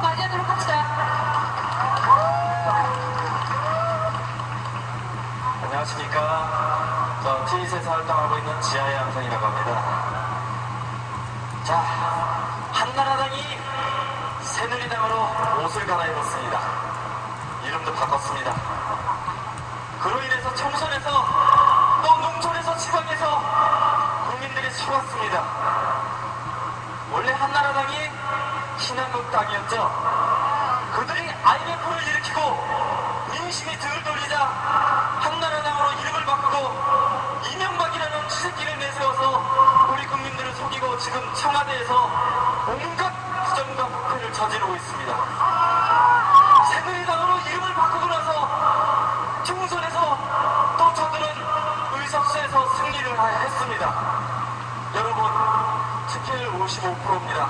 맞이하도록 합시다. 안녕하십니까. 저 티빗에서 활동하고 있는 지하의 양성이라고 합니다. 자, 한나라당이 새누리당으로 옷을 갈아입었습니다. 이름도 바꿨습니다. 그로 인해서 청선에서 또 농촌에서 지방에서 국민들이 속았습니다. 원래 한나라당이 신한국당이었죠. 그들이 IMF를 일으키고 민심이 등을 돌리자 한나라당으로 이름을 바꾸고 이명박이라는 쥐새끼를 내세워서 우리 국민들을 속이고 지금 청와대에서 온갖 부정과 부패를 저지르고 있습니다. 새누리당으로 이름을 바꾸고 나서 총선에서 또 저들은 의석수에서 승리를 했습니다. 여러분, 투표율 55%입니다.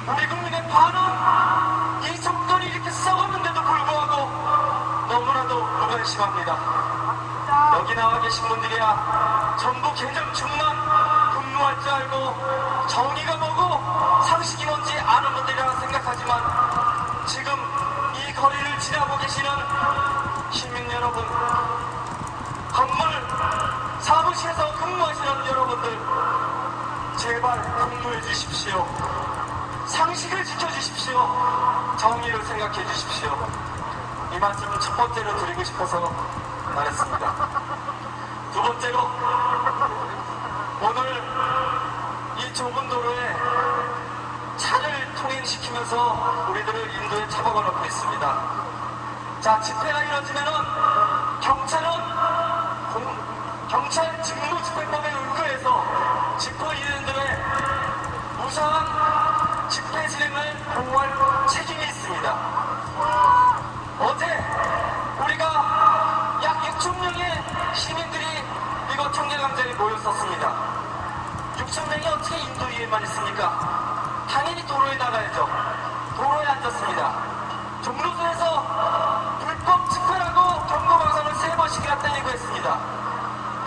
우리 국민의 반은 이 정권이 이렇게 썩었는데도 불구하고 너무나도 무관심합니다. 여기 나와 계신 분들이야 전부 개정충만 분노할 줄 알고 정의가 뭐고 상식이 뭔지 아는 분들이라 생각하지만 지금 이 거리를 지나고 계시는 시민 여러분, 건물 사무실에서 근무하시는 여러분들, 제발 분노해 주십시오. 상식을 지켜주십시오. 정의를 생각해 주십시오. 이 말씀을 첫 번째로 드리고 싶어서 말했습니다. 두 번째로, 오늘 이 좁은 도로에 차를 통행시키면서 우리들을 인도에 잡아가 놓고 있습니다. 자, 집회가 이뤄지면은 경찰 직무집행법에 의거해서 집회인들의 무상한 집회 진행을 보호할 책임이 있습니다. 어제 우리가 약 6,000명의 시민들이 이곳 청계광장에 모였었습니다. 6,000명이 어떻게 인도 위에만 있습니까? 당연히 도로에 나가야죠. 도로에 앉았습니다. 종로소에서 불법 집회라고 경고방송을 3번씩이나 때리고 했습니다.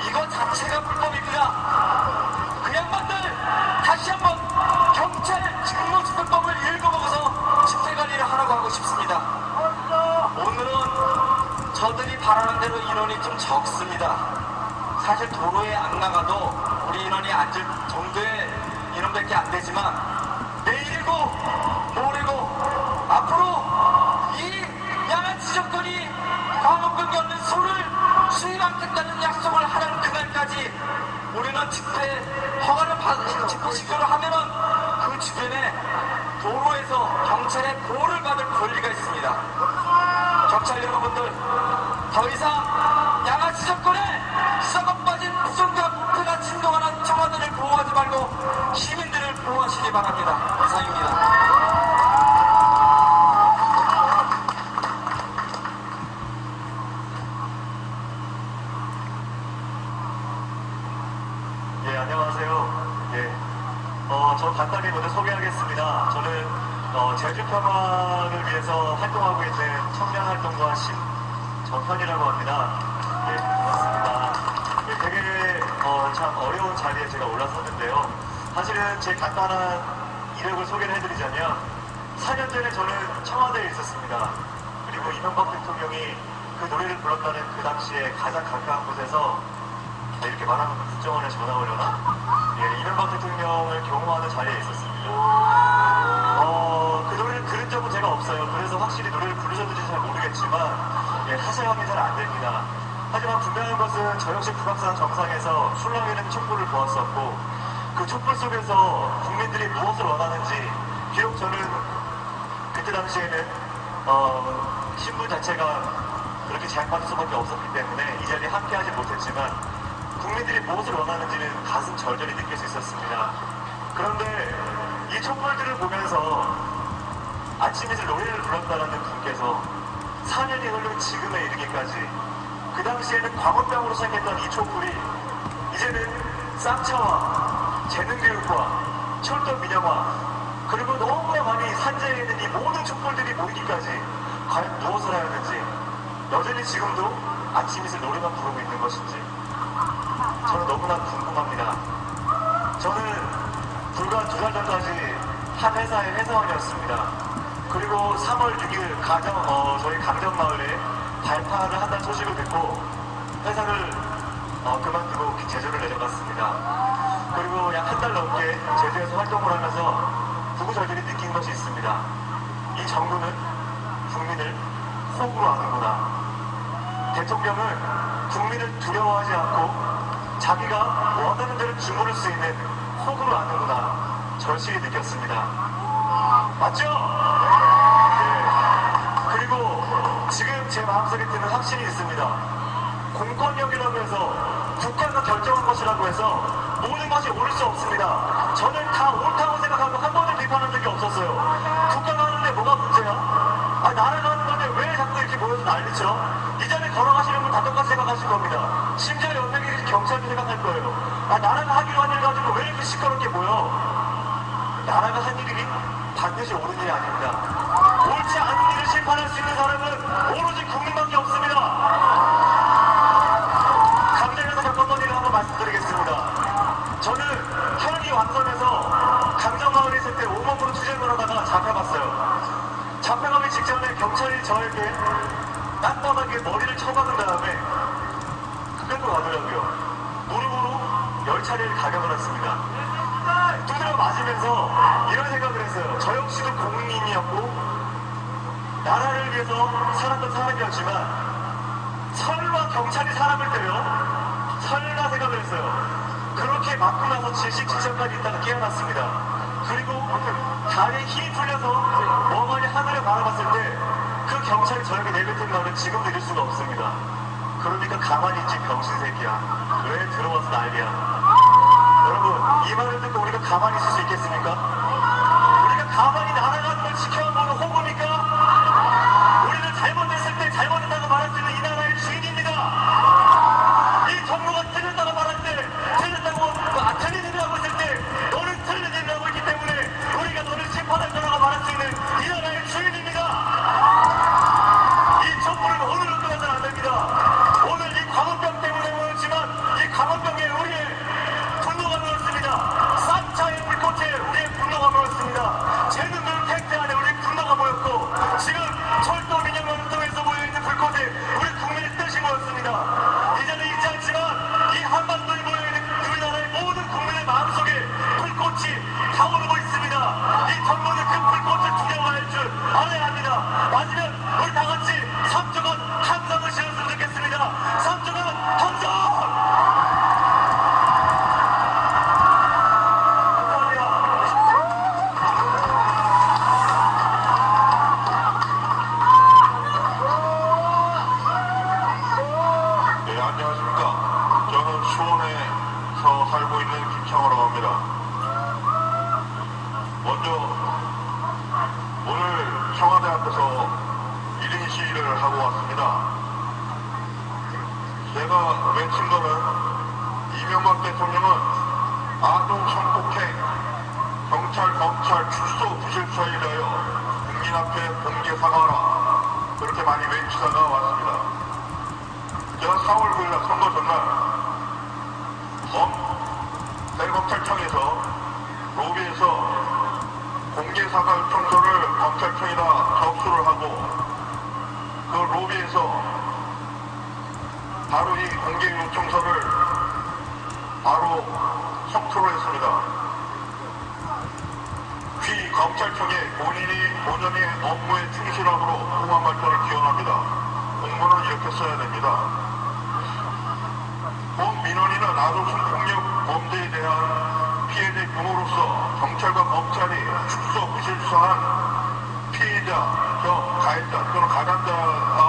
이거 자체가 불법입니다. 그 양반들 다시 한번 경찰 직무집행법을 읽어보고서 집회관리를 하라고 하고 싶습니다. 오늘은 저들이 바라는 대로 인원이 좀 적습니다. 사실 도로에 안 나가도 우리 인원이 앉을 정도의 인원밖에 안 되지만 내일이고 모레고 앞으로 이 양아치 정권이 광복군이 없는 소를 수입 않겠다는 약속을 하는 그날까지 우리는 집회 허가를 집회 시켜를 하면은 그 주변에 도로에서 경찰의 보호를 받을 권리가 있습니다. 경찰 여러분들, 더 이상 양아치 정권에 썩어빠진 부정과 부패가 진동하는 청와대를 보호하지 말고 시민들을 보호하시기 바랍니다. 이상입니다. 예, 안녕하세요. 예, 저 간단히 먼저 소개하겠습니다. 저는 제주 평화를 위해서 활동하고 있는 청년활동가 신정현이라고 합니다. 예, 반갑습니다. 예, 되게 참 어려운 자리에 제가 올라섰는데요. 사실은 제 간단한 이력을 소개를 해드리자면 4년 전에 저는 청와대에 있었습니다. 그리고 이명박 대통령이 그 노래를 불렀다는 그 당시에 가장 가까운 곳에서 이렇게 말하면 국정원에 전화 오려나? 예, 이명박 대통령을 경호하는 자리에 있었습니다. 그 노래를 들은 적은 제가 없어요. 그래서 확실히 노래를 부르셨는지 잘 모르겠지만, 예, 사실감이 잘 안 됩니다. 하지만 분명한 것은 저 역시 북악산 정상에서 술렁이는 촛불을 보았었고, 그 촛불 속에서 국민들이 무엇을 원하는지, 비록 저는 그때 당시에는 신분 자체가 그렇게 제약받을 수밖에 없었기 때문에 이 자리에 함께하지 못했지만 국민들이 무엇을 원하는지는 가슴 절절히 느낄 수 있었습니다. 그런데 이 촛불들을 보면서 아침이슬 노래를 불렀다는 분께서 4년이 흐른 지금에 이르기까지 그 당시에는 광우병으로 시작했던 이 촛불이 이제는 쌍차와 재능교육과 철도 민영화 그리고 너무나 많이 산재해 있는 이 모든 촛불들이 모이기까지 과연 무엇을 하였는지, 여전히 지금도 아침이슬 노래만 부르고 있는 것인지 저는 너무나 궁금합니다. 저는 불과 2달 전까지 한 회사의 회사원이었습니다. 그리고 3월 6일 저희 강정마을에 발파를 한다는 소식을 듣고 회사를 그만두고 제주를 내려갔습니다. 그리고 약 한 달 넘게 제주에서 활동을 하면서 구구절절히 느낀 것이 있습니다. 이 정부는 국민을 호구로 아는구나. 대통령은 국민을 두려워하지 않고 자기가 원하는 대로 주무를 수 있는 호구로 아는구나. 절실히 느꼈습니다. 맞죠? 네. 그리고 지금 제 마음속에 드는 확신이 있습니다. 공권력이라고 해서 국가가 결정한 것이라고 해서 모든 것이 옳을 수 없습니다. 저는 다 옳다고 생각하고 한 번도 비판한 적이 없었어요. 국가가 하는데 뭐가 문제야? 나라가 하는 건데 왜 자꾸 이렇게 모여서 난리쳐? 이전에 걸어가시는 분 다 똑같이 생각하실 겁니다. 심지어 연맹이 경찰도 생각할 거예요. 나라가 하기로 한 일 가지고 왜 이렇게 시끄럽게 모여? 나라가 한 일이 반드시 옳은 일이 아닙니다. 옳지 않은 일을 심판할 수 있는 사람은 오로지 국민밖에 없습니다. 강정에서 겪었던 일을 한번 말씀드리겠습니다. 저는 혈기 왕선에서 강정마을에 있을 때 오목으로 투쟁을 하다가 잡혀갔어요. 잡혀가기 직전에 경찰이 저에게 땅바닥에 머리를 쳐박은 다음에 끌고 가더라고요. 무릎으로 10차례를 가격을 했습니다. 두드려 맞으면서 이런 생각을 했어요. 저 역시도 국민이었고 나라를 위해서 살았던 사람이었지만 설마 경찰이 사람을 때려? 설마 생각을 했어요. 그렇게 맞고 나서 질식 지점까지 있다가 깨어났습니다. 그리고 다리에 힘이 풀려서 멍하니 하늘을 바라봤을 때 그 경찰이 저에게 내뱉은 말은 지금도 잊을 수가 없습니다. 그러니까 가만히 있지 병신 새끼야. 왜 들어와서 난리야. 여러분 이 말을 듣고 우리가 가만히 있을 수 있겠습니까? 우리가 가만히 날아가는 걸 지켜보는 호구니까? 우리는 잘못했을 때 잘못했다고 말할 수 있는 이 나라의 주인입니다. 이 정부가 틀렸다고 말할 때 틀렸다고 틀린 일을 하고 있을 때 너는 틀린 일을 하고 있기 때문에 우리가 너를 심판할 거라고 말할 수 있는 이 나라의 주인입니다. 이 정부를 오늘로 끝나서는 안 됩니다. 오늘 이 광우병 때문에 모였지만 이 광우병에 우리의 분노가 모였습니다. 3차의 불꽃에 우리의 분노가 모였습니다. 제 눈물 팩트 안에 우리의 분노가 모였고 지금 철도 민영을 통해서 모여있는 불꽃에 우리 국민의 뜻이 모였습니다. 이제는 잊지 않지만 이 한반도에 모여있는 우리나라의 모든 국민의 마음속에 불꽃이 타오르고 있습니다. 이 정부는 그 불꽃을 두려워할 줄 알아야 합니다. 맞으면 우리 다 같이 3주간 함성을 지었으면 좋겠습니다. 3주간 함성! 네, 안녕하십니까. 저는 수원에서 살고 있는 김창호라고 합니다. 먼저 오늘 청와대 앞에서 1인 시위를 하고 왔습니다. 제가 외친 거는 이명박 대통령은 아동 성폭행, 경찰, 검찰, 출소 부실수사에 대하여 국민 앞에 공개 사과하라. 그렇게 많이 외치다가 왔습니다. 제가 4월 9일 선거 전날 대검찰청에서 로비에서 공개사과 요청서를 검찰청에다 접수를 하고 그 로비에서 바로 이 공개 요청서를 바로 석투를 했습니다. 휘 검찰청에 본연의 업무에 충실함으로 공안 발전을 기원합니다. 공문을 이렇게 써야 됩니다. 본 민원인은 아동성 폭력 범죄에 대한 피해자 부모로서 경찰과 검찰이 축소 부실수사한 피해자 겸 가해자 또는 가담자가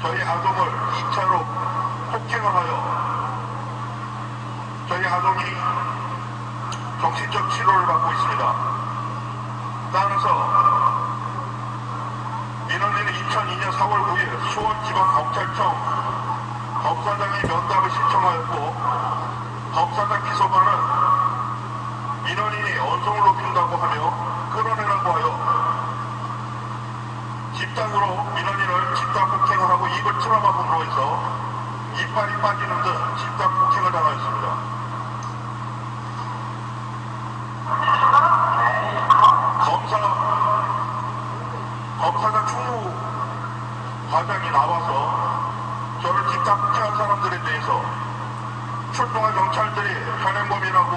저희 아동을 2차로 폭행을 하여 저희 아동이 정신적 치료를 받고 있습니다. 따라서 민원인은 2002년 4월 9일 수원지방검찰청 검사장이 면담을 신청하였고 검사장 비서관은 민원인이 언성을 높인다고 하며 끌어내라고 하여 집단으로 민원인을 집단 폭행을 하고 입을 트라우마범으로 해서 이빨이 빠지는 등 집단 폭행을 당하였습니다. 두 과장이 나와서 저를 기타 폭행한 사람들에 대해서 출동한 경찰들이 현행범이라고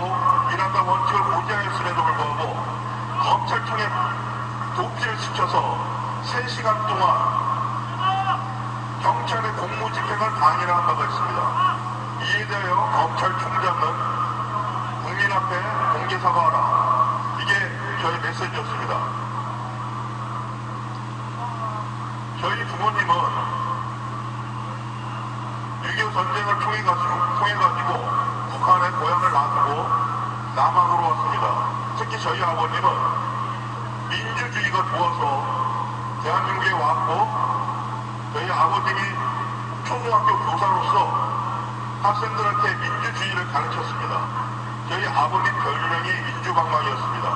일한다 원칙을 고지하였음에도 불구하고 검찰청에 도피를 시켜서 3시간 동안 경찰의 공무집행을 방해한 바가 있습니다. 이에 대하여 검찰총장은 국민 앞에 공개 사과하라. 이게 저희 메시지였습니다. 저희 부모님은 6.25 전쟁을 통해가지고 북한의 고향을 놔두고 남한으로 왔습니다. 특히 저희 아버님은 민주주의가 좋아서 대한민국에 왔고 저희 아버님이 초등학교 교사로서 학생들한테 민주주의를 가르쳤습니다. 저희 아버님 별명이 민주방망이였습니다.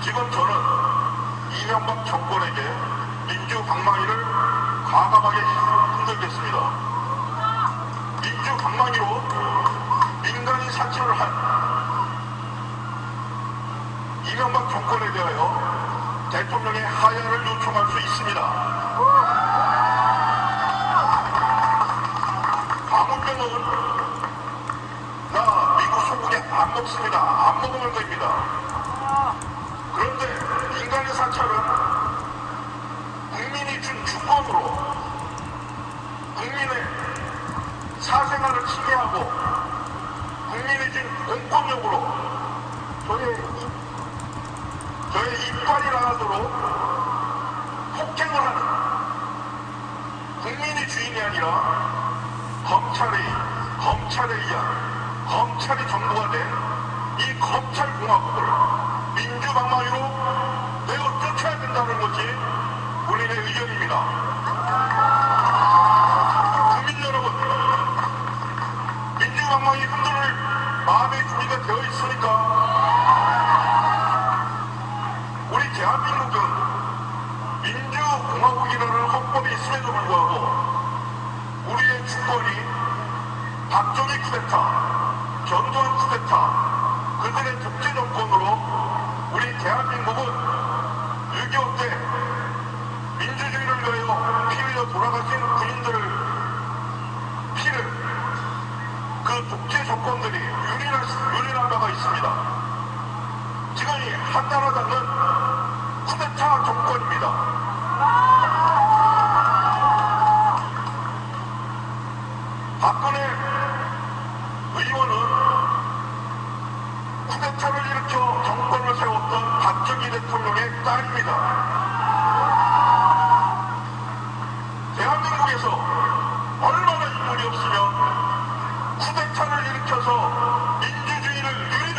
지금 저는 이명박 정권에게 민주방망이를 과감하게 흔들겠습니다. 민주방망이로 민간인 사찰을 한 이명박 정권에 대하여 대통령의 하야를 요청할 수 있습니다. 광우병은 나 미국 소고기 안 먹습니다. 안 먹으면 됩니다. 그런데 인간의 사찰은 국민이 준 주권으로 국민의 사생활을 침해하고 국민이 준 공권력으로 저의 이빨이 나가도록 폭행을 하는 국민이 주인이 아니라 검찰에 의한 검찰이 정부가 된 이 검찰공화국을 민주방망이로 내어 쫓아야 된다는 것이 우리의 의견입니다. 국민 여러분, 민주방망이 흔들을 마음의 준비가 되어 있으니까 우리 대한민국은 민주공화국이라는 헌법이 있음에도 불구하고 우리의 주권이 박정희 쿠데타, 전두환 쿠데타, 그들의 독재 정권으로 우리 대한민국은 6.25 때 민주주의를 위하여 피 흘려 돌아가신 군인들을 피를 그 독재 정권들이 유린한 바가 있습니다. 지금 이 한나라당은 쿠데타 정권입니다. 박근혜 의원은 쿠데타를 일으켜 정권을 세웠던 박정희 대통령의 딸입니다. 대한민국에서 얼마나 인물이 없으면 쿠데타를 일으켜서 민주주의를 유린한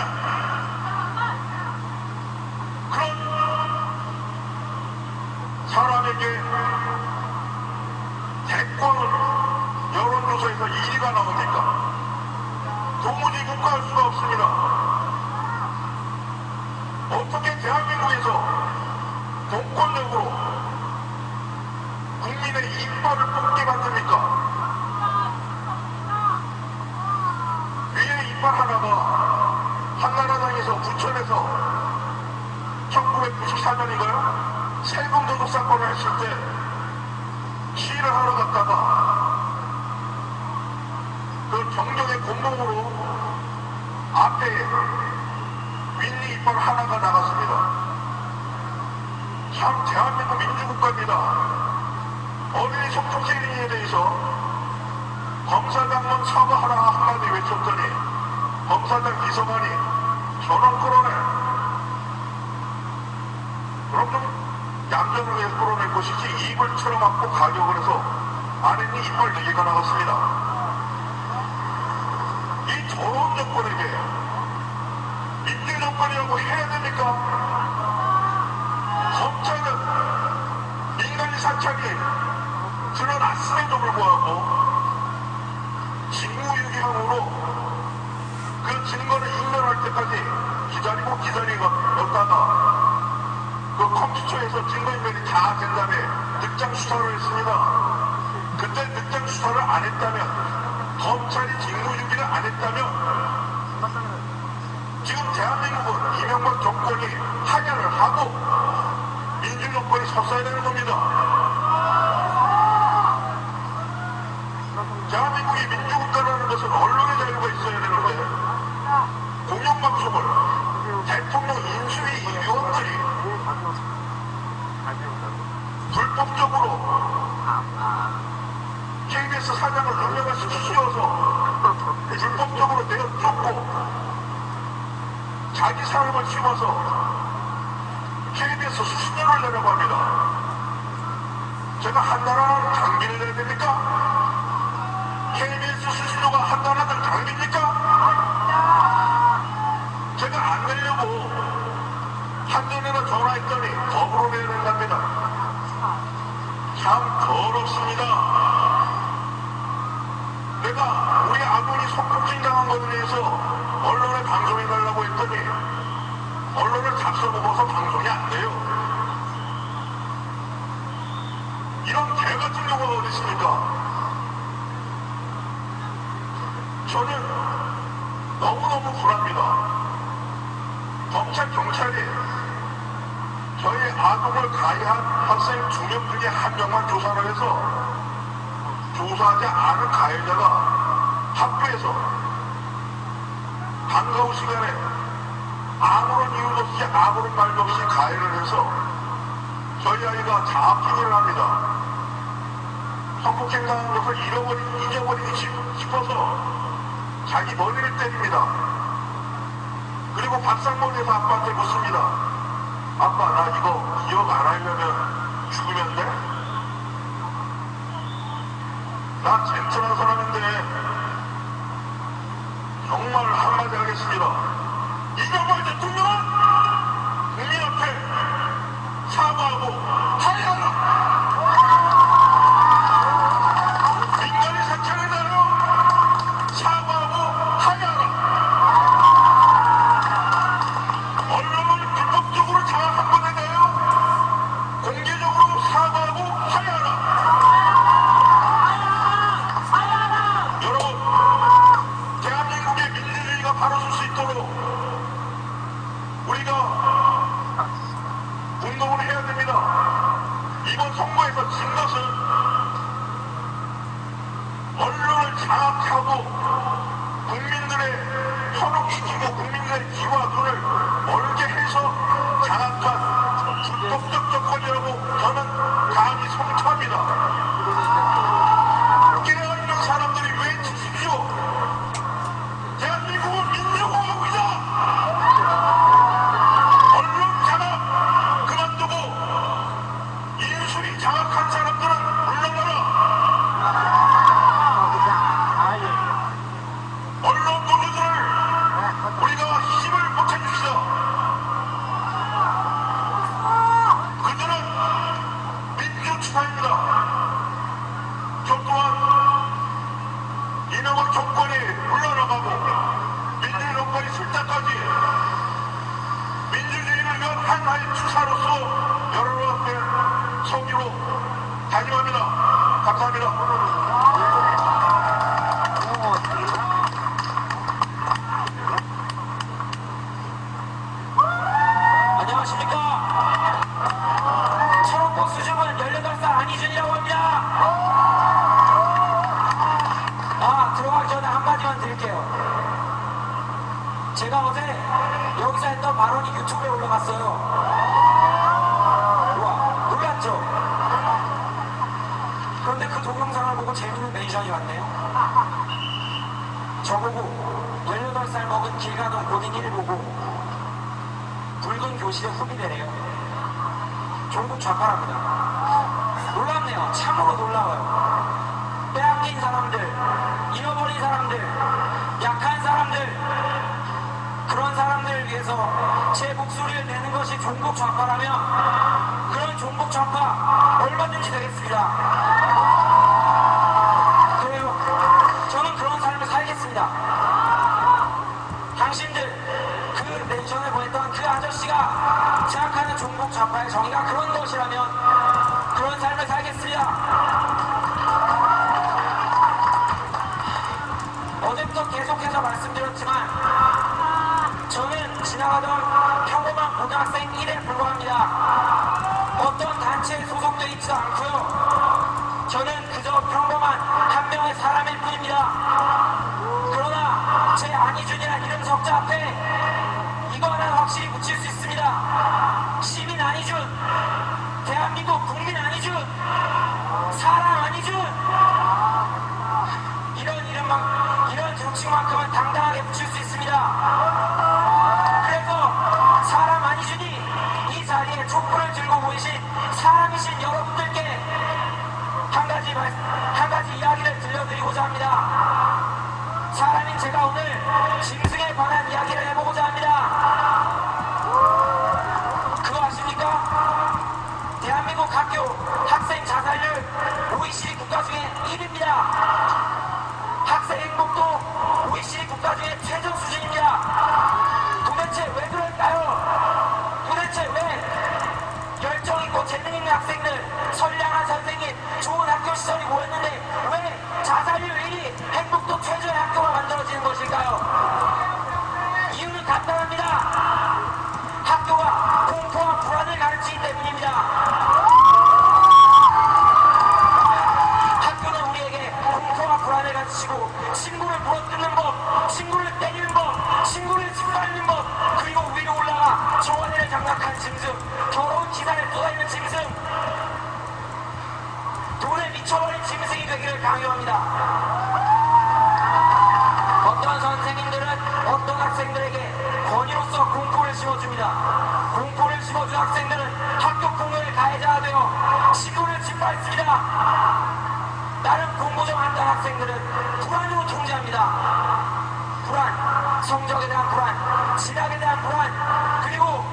그런 사람에게 대권을 여론조사에서 1위가 나옵니까? 도무지 묵과할 수가 없습니다. 어떻게 대한민국에서 공권력으로 국민의 이빨을 뽑게 만듭니까? 위에 이빨 하나가 한나라당에서 부천에서 1994년인가요? 세금 도둑 사건을 했을 때 시위를 하러 갔다가 그 경력의 공목으로 앞에 윗니 이빨 하나가 나갔습니다. 참 대한민국 민주국가입니다. 어린이 성폭행에 대해서 검사장만 사과하라 한마디 외쳤더니 검사장 비서관이 전원 끌어내. 그럼 좀 얌전하게 끌어낼 것이지 입을 틀어막고 가격을 해서 안에 있는 이빨 4개가 나갔습니다. 이 더러운 정권에게 민주정권이라고 해야 됩니까? 검찰은 민간인 사찰이 드러났음에도 불구하고 직무유기형으로 그 증거를 인멸할 때까지 기다리다가 그 컴퓨터에서 증거인멸이 다 된 다음에 늑장 수사를 했습니다. 그때 늑장 수사를 안 했다면 검찰이 직무유기를 안 했다면 지금 대한민국은 이명박 정권이 하야를 하고 민주정권이 섰어야 되는 겁니다. 대한민국이 민주국가라는 것은 언론의 자유가 있어야 되는데 공영방송을 대통령 인수위 위원들이 불법적으로 KBS 사장을 능력을 시키셔서 불법적으로 내어쫓고 자기 사람을 심어서 KBS 수신료를 내라고 합니다. 제가 한나라를 장비를 내야 됩니까? KBS 수신료가 한나라를 장비입니까? 제가 안 내려고 한전에나 전화했더니 더불어 내야 된답니다. 참 더럽습니다. 내가 우리 아버지 성폭행 당한 것에 대해서 언론에 방송해달라고 했더니 언론을 잡숴먹어서 방송이 안 돼요. 이런 개 같은 경우가 어디 있습니까? 저는 너무너무 불합니다. 검찰, 경찰이 저희 아동을 가해한 학생 2명 중에 1명만 조사를 해서 조사하지 않은 가해자가 학교에서 방과후 시간에 아무런 이유도 없이 아무런 말도 없이 가해를 해서 저희 아이가 자학행위를 합니다. 성폭행 당한 것을 잊어버리기 싶어서 자기 머리를 때립니다. 그리고 밥상머리에서 아빠한테 묻습니다. 아빠, 나 이거 기억 안 하려면 죽으면 돼? 나 젠틀한 사람인데 정말 한마디 하겠습니다. 이명박 대통령은 국민 앞에 사과하고 하야라! 민간이 사찰해달라! 사과하고 하야라! 언론을 불법적으로 장악한 것에 대하여 공개적으로 사과하고 하야라! 여러분, 대한민국의 민주주의가 바로 설 수 있도록 우리가 운동을 해야 됩니다. 이번 선거에서 진 것은 언론을 장악하고 국민들의 현혹시키고 국민들의 귀와 눈을 멀게 해서 장악한 불법적 정권이라고 저는 감히 성토합니다. 깨어있는 사람들이 외치십시오. 대한민국은 민주공화국이다. 언론 장악 그만두고 인수위 장악한 사람들은 물러나라. 언론 노조들을 우리가 힘을 보태줍시다. 그들은 민주투사입니다. 저 또한 이명박 정권이 물러나가고 민주정권이 쓸 때까지 민주주의를 위한 하나의 투사로서 여러분 앞에 서기로 다짐합니다. 감사합니다. 안녕하십니까. 초록복 수줍은 18살 안희준이라고 합니다. 들어가기 전에 한마디만 드릴게요. 제가 어제 여기서 했던 발언이 유튜브에 올라갔어요. 우와, 놀랐죠? 그런데 그 동영상을 보고 재밌는 멘션이 왔네요. 저보고 18살 먹은 길 가던 고딩이를 보고 붉은 교실에 후비대래요. 종북 좌파랍니다. 놀랍네요. 참으로 놀라워요. 빼앗긴 사람들, 잃어버린 사람들, 약한 사람들, 그런 사람들을 위해서 제 목소리를 내는 것이 종북 좌파라면 그런 종북 좌파 얼마든지 되겠습니다. 그래요. 저는 그런 삶을 살겠습니다. 당신들 그 멘션을 보냈던 그 아저씨가 생각하는 종북 좌파의 정의가 그런 것이라면 그런 삶을 살겠습니다. 어제부터 계속해서 말씀드렸지만 저는 지나가던 평범한 고등학생 1에 불과합니다. 단체에 소속되어 있지도 않고요. 저는 그저 평범한 한 명의 사람일 뿐입니다. 그러나 제 안희준이란 이름 석자 앞에 이거 하나 확실히 붙일 수 있습니다. 시민 안희준, 대한민국 국민 안희준, 사람 안희준, 이런 정칭만큼은 당당하게 붙일 수 있습니다. 그래서 사람 안희준이 이 자리에 촛불을 들고 보이신 사람이신 여러분들께 한 가지 이야기를 들려드리고자 합니다. 사람인 제가 오늘 짐승에 관한 이야기를 해보고자 합니다. 그거 아십니까? 대한민국 학교 학생 자살률 OECD 국가 중에 1위입니다. 학생 행복도 OECD 국가 중에 최저 수준입니다. 도대체 왜 그럴까요? 도대체 왜 열정 있고 재능 있는 학생들, 선량한 선생님, 좋은 학교 시설이 모였는데 왜 자살률 1위, 행복도 최저의 학교가 만들어지는 것일까요? 이유는 간단합니다. 학교가 공포와 불안을 가르치기 때문입니다. 학교는 우리에게 공포와 불안을 가르치고 친구를 물어뜯는 법, 친구를 때리는 법, 친구를 짓밟는 법, 그리고 위로 올라가 청와대를 장악한 짐승, 더러운 기사를 쏟아내는 짐승, 돈에 미쳐버린 짐승이 되기를 강요합니다. 어떤 선생님들은 어떤 학생들에게 권위로서 공포를 심어줍니다. 공포를 심어준 학생들은 학교 폭력의 가해자가 되어 친구를 짓밟습니다. 다른 공부 좀 한다는 학생들은 불안으로 통제합니다. 불안, 성적에 대한 불안, 진학에 대한 불안, 그리고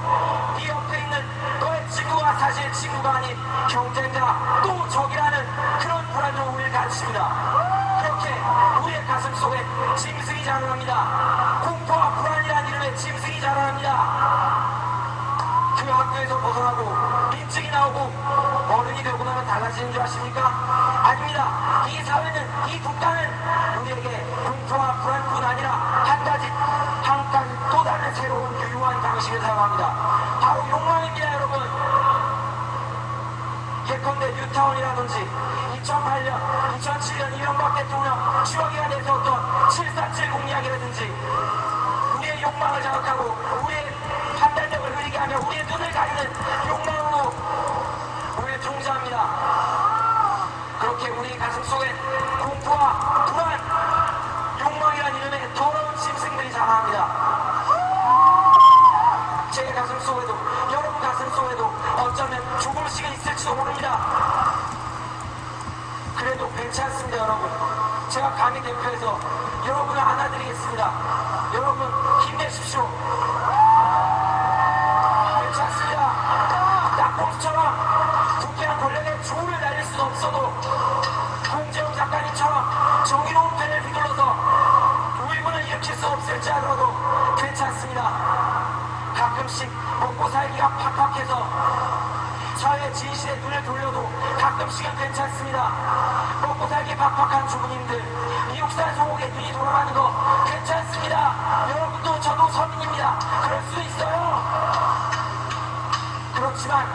네 옆에 있는 너의 친구가 사실 친구가 아닌 경쟁자, 또 적이라는 그런 불안으로 우리를 가르칩니다. 그렇게 우리의 가슴 속에 짐승이 자라납니다. 공포와 불안이라는 이름의 짐승이 자라납니다. 그 학교에서 벗어나고 민증이 나오고 어른이 되고 나면 달라지는 줄 아십니까? 아닙니다. 이 사회는, 이 국가는 우리에게 공포와 불안뿐 아니라 한 가지 또 다른 새로운 유효한 방식을 사용합니다. 바로 욕망입니다, 여러분. 예컨대 뉴타운이라든지 2008년, 2007년 이명박 대통령 추억이가 내세웠던 747 이야기라든지 우리의 욕망을 자극하고 우리의 판단력을 흐리게 하며 우리의 눈을 가리는 욕망으로 우리를 통제합니다. 그렇게 우리 가슴 속에 공포와 불안, 욕망이란 이름의 더러운 짐승들이 자라납니다. 제 가슴 속에도, 여러분 가슴 속에도 어쩌면 조금씩은 있을지도 모릅니다. 그래도 괜찮습니다, 여러분. 제가 감히 대표해서 여러분을 안아드리겠습니다. 여러분 힘내십시오. 괜찮습니다. 낙곰수처럼 부패한 권력에 조를 날릴 수는 없어도 공재용 작가님처럼 정의로운 펜을 휘둘러서 우일군을 일으킬 수 없을지 알아도 괜찮습니다. 가끔씩 먹고 살기가 팍팍해서 사회 진실에 눈을 돌려도 가끔씩은 괜찮습니다. 먹고 살기 팍팍한 주부님들, 미국산 소고기에 눈이 돌아가는 거 괜찮습니다. 여러분도 저도 서민입니다. 그럴 수 있어요. 그렇지만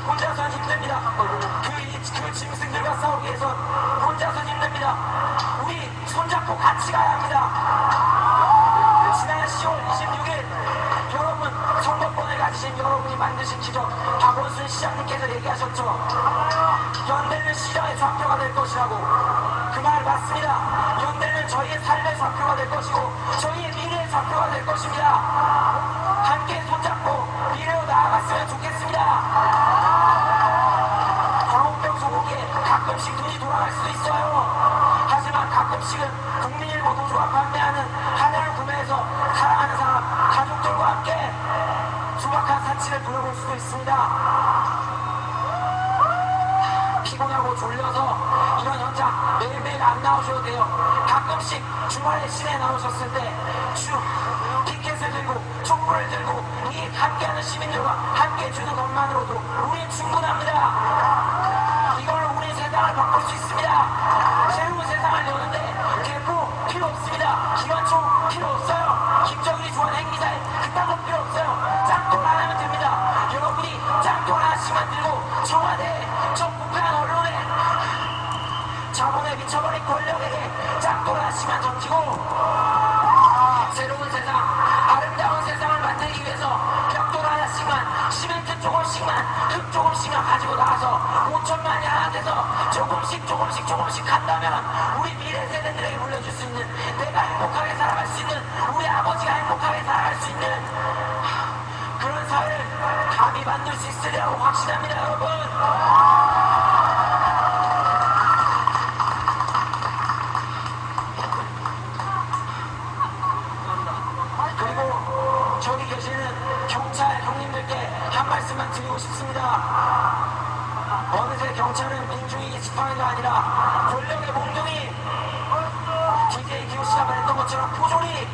혼자선 힘듭니다. 그 짐승들과 싸우기 위해서 혼자선 힘듭니다. 우리 손잡고 같이 가야 합니다. 지난 10월 26일 여러분 선거권을 가지신 여러분이 만드신 기적, 박원순 시장님께서 얘기하셨죠. 연대는 시장의 좌표가 될 것이라고. 그 말 맞습니다. 연대는 저희의 삶의 좌표가 될 것이고 저희의 미래의 좌표가 될 것입니다. 함께 손잡고 미래로 나아갔으면 좋겠습니다. 광우병 소고기에 가끔씩 눈이 돌아갈 수도 있어요. 하지만 가끔씩은 국민일보 노조가 판매하는 하나를 구매해서 사랑하는 사람, 가족들과 함께 수박한 사치를 누려볼 수도 있습니다. 피곤하고 졸려서 이런 현장 매일매일 안 나오셔도 돼요. 가끔씩 주말에 시내에 나오셨을 때 피켓을 들고 촛불을 들고 이 함께하는 시민들과 함께 해주는 것만으로도 우린 충분합니다. 이걸로 우리 세상을 바꿀 수 있습니다. 새로운 세상을 여는데 대포 필요 없습니다. 기관총 필요 없어요. 김정일이 좋아하는 행기자에 그딴 거 필요 없어요. 짱돌 하나면 됩니다. 여러분이 짱돌 하나씩만 들고 세상에 미쳐버린 권력에게 짱돌아 씨만 던지고 새로운 세상, 아름다운 세상을 만들기 위해서 벽돌 하나씩만, 시멘트 조금씩만, 흙 조금씩만 가지고 나와서 5천만이 하나 돼서 조금씩 간다면 우리 미래 세대들에게 물려줄 수 있는, 내가 행복하게 살아갈 수 있는, 우리 아버지가 행복하게 살아갈 수 있는 그런 사회를 감히 만들 수 있으리라고 확신합니다, 여러분. 그리고 저기 계시는 경찰 형님들께 한 말씀만 드리고 싶습니다. 어느새 경찰은 민중이 게시판이 아니라 권력의 몽둥이, DJ 기호씨가 말했던 것처럼 포졸이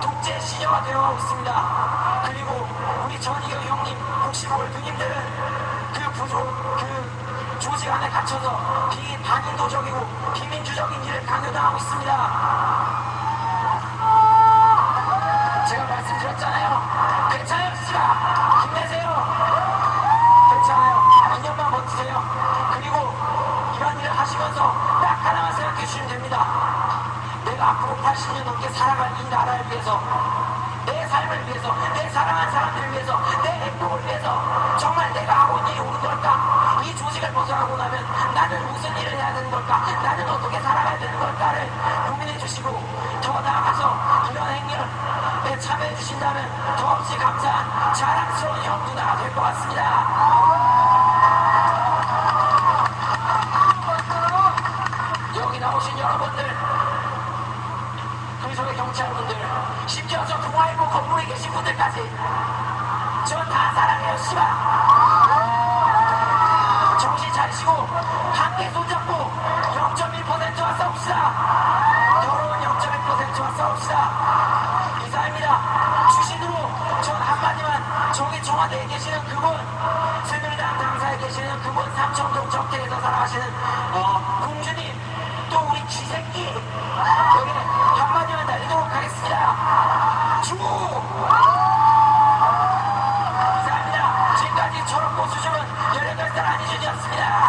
독재 시녀가 되어가고 있습니다. 그리고 우리 전희경 형님, 혹시 모를 누님들은 그 조직 안에 갇혀서 반인도적이고 비민주적인 일을 강요당하고 있습니다. 제가 말씀드렸잖아요. 괜찮아요, 씨가 힘내세요. 괜찮아요. 2년만 버티세요. 그리고 이런 일을 하시면서 딱 하나만 생각해 주시면 됩니다. 내가 앞으로 80년 넘게 살아갈 이 나라를 위해서, 내 삶을 위해서, 내 사랑하는 사람들을 위해서, 내 행복을 위해서 정말 내가 하고 있는 일이 옳은 걸까? 이 조직을 벗어나고 나면 나는 무슨 일을 해야 되는 걸까? 나는 어떻게 살아가야 되는 걸까를 고민해 주시고, 더 나아가서 이런 행렬에 참여해 주신다면 더없이 감사한 자랑스러운 형 누나가 될 것 같습니다. 여기 나오신 여러분들, 그 속의 경찰분들, 심지어 저 동아일보 건물에 계신 분들까지 저 다 사랑해요, 씨발. 정신 차리시고 함께 손잡고 0.1%와 싸웁시다. 더러운 0.1%와 싸웁시다. 이사입니다. 주신으로 전 한마디만, 저기 청와대에 계시는 그분, 새누리당 당사에 계시는 그분, 삼청동 적대에서 살아가시는 공주님, 또 우리 쥐새끼, 여기 한마디만 날리도록 하겠습니다. 이사입니다. 지금까지 저런 고수줍은 18살 안희준이었습니다.